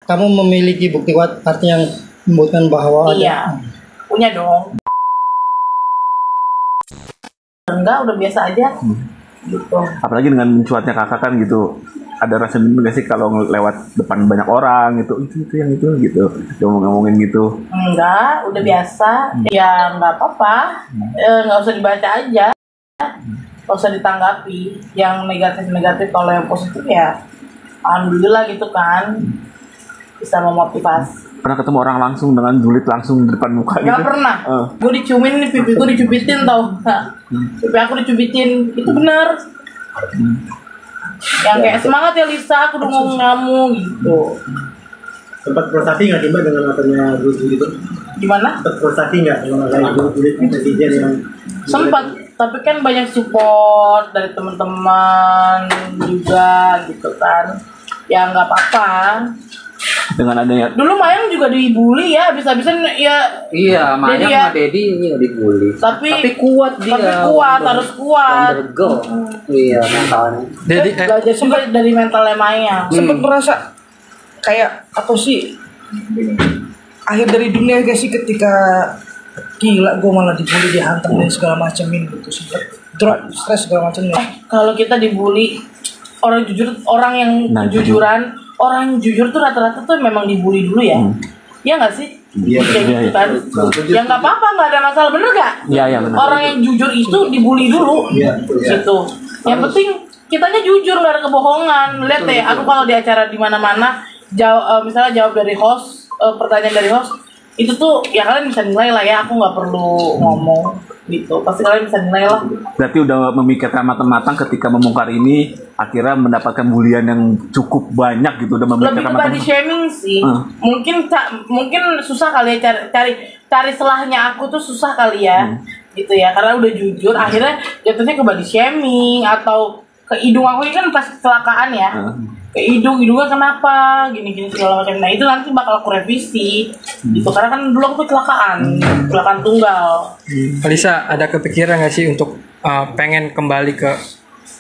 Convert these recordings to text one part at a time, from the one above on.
kamu memiliki bukti kuat artinya yang membuktikan bahwa iya, punya dong. Enggak, udah biasa aja. Gitu. Apalagi dengan mencuatnya kakak kan gitu, ada rasa minder gak sih kalau lewat depan banyak orang gitu, itu yang itu gitu, ngomongin gitu? Enggak, udah biasa. Ya nggak apa-apa, nggak usah dibaca aja, nggak usah ditanggapi. Yang negatif-negatif, kalau yang positif ya alhamdulillah gitu kan, bisa memotivasi. Pernah ketemu orang langsung dengan julid langsung di depan muka gitu? Nggak pernah. Gue diciumin nih, pipi gue dicubitin tau. Pipi aku dicubitin, itu bener. Yang kayak semangat ya Lisa, aku udah ngomong kamu gitu. Sempat frustasi nggak coba dengan matanya guru gitu? Gimana? Sempat frustasi nggak dengan matanya guru netizen yang Sempat, tapi kan banyak support dari teman-teman juga gitu kan. Ya nggak apa-apa. Dengan adanya Dulu Mayang juga dibully ya, habis-habisan ya. Iya, Mayang ya, sama Dedi ini dibully. tapi kuat dia. Tapi kuat, harus kuat. Undergo. Iya, mentalnya. Jadi Belajar juga dari mentalnya Mayang. sempet merasa kayak apa sih akhir dari dunia gak sih ketika gila gue malah dibully, dihantam dan segala macamin gitu, sempet drop, stres segala macamnya. Kalau kita dibully, orang jujur, orang yang kejujuran, orang yang jujur tuh rata-rata tuh memang dibully dulu ya. Iya nggak sih? Iya, kayak gitu kan. Ya nggak apa-apa, nggak ada masalah, bener nggak? Iya benar. Orang yang jujur itu dibully dulu. Gitu. Yang penting kitanya jujur, nggak ada kebohongan. Lihat deh, aku kalau di acara di mana-mana misalnya jawab dari host, pertanyaan dari host, itu tuh ya kalian bisa nilai lah ya, aku nggak perlu ngomong gitu, pasti kalian bisa nilai lah. Berarti udah memikirkan matang-matang ketika membongkar ini, akhirnya mendapatkan bulian yang cukup banyak gitu, udah Lebih memikirkan ke body matang-matang. shaming sih. Mungkin susah kali ya cari selahnya aku tuh susah kali ya. Gitu ya, karena udah jujur akhirnya jatuhnya ke body shaming atau ke hidung aku ini kan pas kecelakaan ya. Ke hidungnya kenapa gini-gini segala macam. Nah, itu nanti bakal aku revisi. Gitu, karena kan dulu aku kecelakaan tunggal. Alisa, ada kepikiran gak sih untuk pengen kembali ke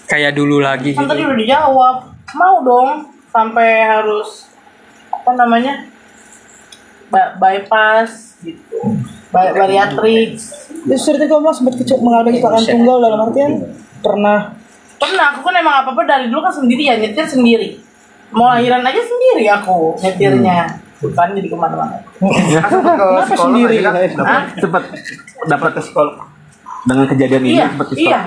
kayak dulu lagi Kan gitu? tadi udah dijawab. Mau dong sampai harus apa namanya? Bypass gitu. Bariatrics. Terus cerita kamu sempat mengalami kecelakaan tunggal dalam artian pernah. Aku kan emang apa-apa dari dulu kan sendiri ya, nyetir sendiri. Mau lahiran aja sendiri aku nyetirnya. Bukan jadi kemana-mana. Kenapa sendiri? Cepat dapat ke sekolah dengan kejadian ini Iya, cepat ke iya.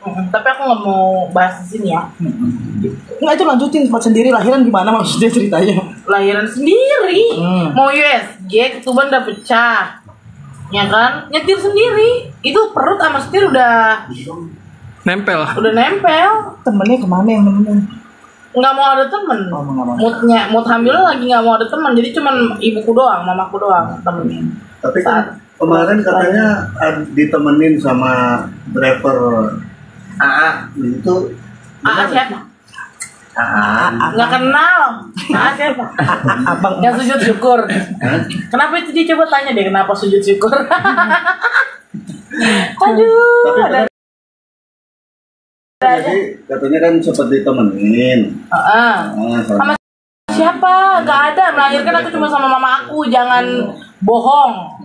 sekolah. Tapi aku nggak mau bahas di sini ya. Nggak, itu lanjutin tempat sendiri, lahiran gimana maksudnya ceritanya? Lahiran sendiri. Mau USG, ketuban udah pecah. Ya kan? Nyetir sendiri. Itu perut sama setir udah Nempel. nempel. Temennya kemana yang nemenin? Nggak mau ada temen. Mood hamil lagi nggak mau ada temen. Jadi cuman ibuku doang, mamaku doang temenin. Tapi kan kemarin katanya ditemenin sama driver AA itu. AA siapa? Nggak kenal. AA siapa? Abang Yang sujud syukur. Kenapa itu dia, coba tanya deh kenapa sujud syukur. Aduh, ada. Jadi katanya kan sempat ditemenin. Sama siapa? Gak ada. Melahirkan aku cuma sama mama aku. Jangan bohong.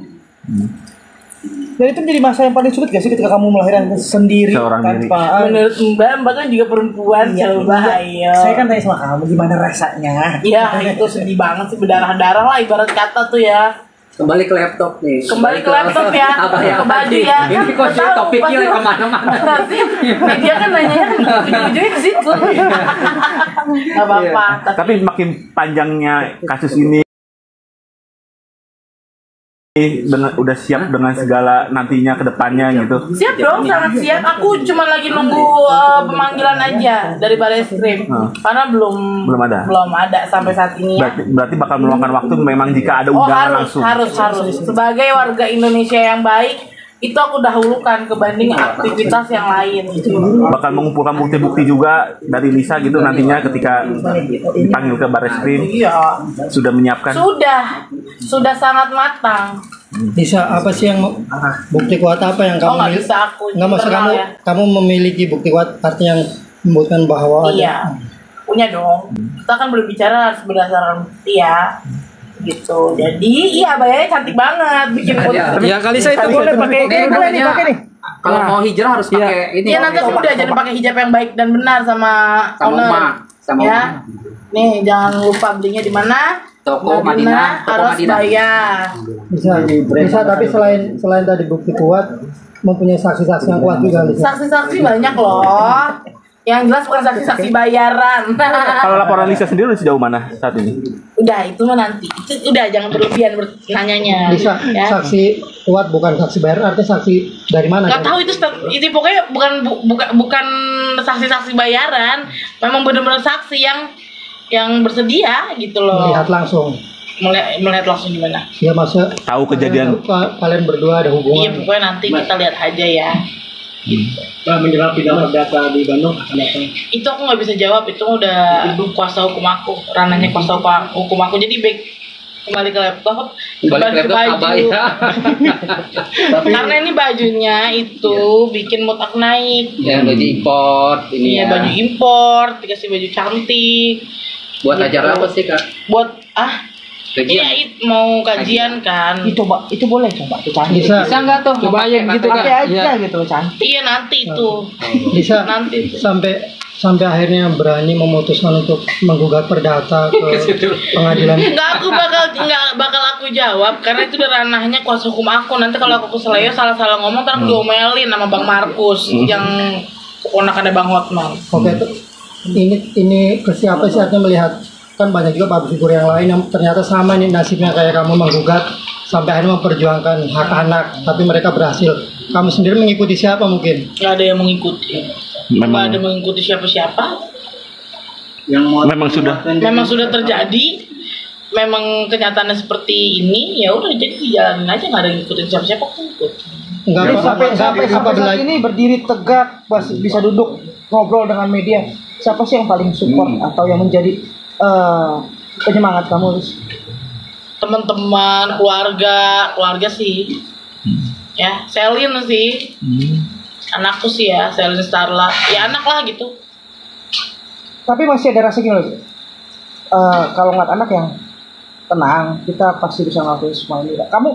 Dan itu menjadi masa yang paling sulit gak sih ketika kamu melahirkan sendiri Seorang tanpa Menurut Mbak kan juga perempuan. Coba ayo. Saya kan tanya sama kamu gimana rasanya. Ya itu sedih banget sih, berdarah-darah lah ibarat kata tuh ya. Kembali ke laptop nih. Kembali ke laptop ya. Apa ya? Ke baju ya. Ini kok jadi topiknya kemana-mana. Pasti media kan nanya ujung-ujungnya ke situ. Gak apa-apa. Tapi makin panjangnya kasus ini dengan udah siap dengan segala nantinya ke depannya gitu. Siap dong, sangat siap. Aku cuma lagi nunggu pemanggilan aja dari Barreskrim. Karena belum ada sampai saat ini ya. Berarti bakal meluangkan waktu memang jika ada undangan langsung. harus. Sebagai warga Indonesia yang baik, itu aku dahulukan kebanding aktivitas yang lain. Bakal mengumpulkan bukti-bukti juga dari Lisa gitu nantinya ketika dipanggil ke Barreskrim. Iya. Sudah menyiapkan. Sudah sangat matang. Bisa apa sih yang bukti kuat apa yang kamu nggak bisa aku nggak maksud internal kamu ya. kamu memiliki bukti kuat artinya yang membuktikan bahwa Iya. Punya dong. Kita kan boleh bicara harus berdasarkan bukti ya. Gitu. Jadi iya abayanya cantik banget bikin mood. Ya kali saya itu boleh pakai boleh nih pakai nih. Kalau mau hijrah harus pakai ini. Iya nanti aku udah jadi pakai hijab yang baik dan benar sama Sama owner. Uma. Sama Ya. Uma. Nih jangan lupa belinya di mana? Toko Madinah, Toko harus Madinah. bayar. Bisa tapi selain tadi bukti kuat mempunyai saksi-saksi yang kuat juga Lisa. Saksi-saksi banyak loh. Yang jelas bukan saksi-saksi bayaran. Kalau laporan Lisa sendiri udah sejauh mana saat ini? Udah itu mah nanti. Itu udah jangan berlebihan nanyanya. Bisa Ya. saksi kuat bukan saksi bayar artinya saksi dari mana? Gak tahu itu pokoknya bukan saksi-saksi bayaran. Memang benar-benar saksi yang bersedia gitu loh. Melihat langsung. Melihat langsung gimana? Ya masa Tahu kejadian kalian berdua ada Iya hubungan. pokoknya nanti kita lihat aja ya. Nah, menjelang pidana perdata di Bandung akan datang. Itu aku nggak bisa jawab, itu udah kuasa hukum aku, ranahnya kuasa hukum aku. Jadi baik kembali ke laptop, Balik ke laptop abaya. Karena ini bajunya itu bikin mood aku naik. Ya baju import ini Iya ya. baju import, dikasih baju cantik. Buat acara apa sih kak? Buat Kajian. iya mau kajian kan. Itu boleh coba tuh cantik. Bisa Enggak tuh? Coba aja gitu, Kak. Pakai aja gitu cantik. Iya nanti itu. bisa Nanti itu. sampai akhirnya berani memutuskan untuk menggugat perdata ke pengadilan. Nggak bakal aku jawab karena itu udah ranahnya kuasa hukum aku. Nanti kalau aku keseleo salah ngomong ntar aku diomelin sama Bang Markus yang keponakannya Bang Hotman. Oke, tuh. Ini ke siapa sih artinya melihat kan banyak juga public figure yang lain yang ternyata sama nih nasibnya kayak kamu menggugat sampai akhirnya memperjuangkan hak anak tapi mereka berhasil. Kamu sendiri mengikuti siapa mungkin? Nggak ada yang mengikuti. Nggak ada mengikuti siapa-siapa. Yang mau Memang sudah terjadi. Memang kenyataannya seperti ini. Ya udah jadi dijalanin aja nggak ada yang ngikutin siapa-siapa aku ikut. Enggak Jadi sampai apa saat ini berdiri tegak masih bisa duduk ngobrol dengan media. Siapa sih yang paling support atau yang menjadi penyemangat kamu, Lis? Teman-teman, keluarga sih. Ya, Selin sih. Anakku sih ya, Selin Starla. Ya anak lah gitu. Tapi masih ada rasa gini loh. Kalau ngeliat anak yang tenang, kita pasti bisa ngelakuin semua ini. Kamu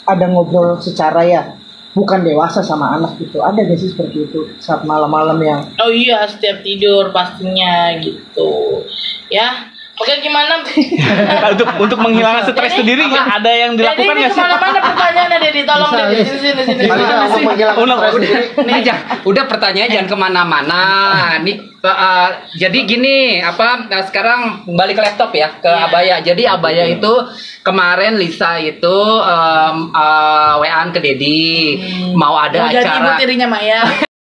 ada ngobrol secara ya bukan dewasa sama anak gitu. Ada gak sih seperti itu saat malam-malam yang Oh iya, setiap tidur pastinya gitu. Ya, oke gimana? untuk menghilangkan stres sendiri ada yang dilakukan Jadi ini nggak sih? kemana-mana pertanyaannya Dedi, tolong Bisa, Dedi, Lis. sini. Udah pertanyaan jangan kemana-mana. Nih, jadi gini, sekarang balik ke laptop ya, ke Iya. Abaya. Jadi Abaya itu kemarin Lisa itu WA-an ke Dedi, mau ada Mau jadi ibu acara. tirinya Maya.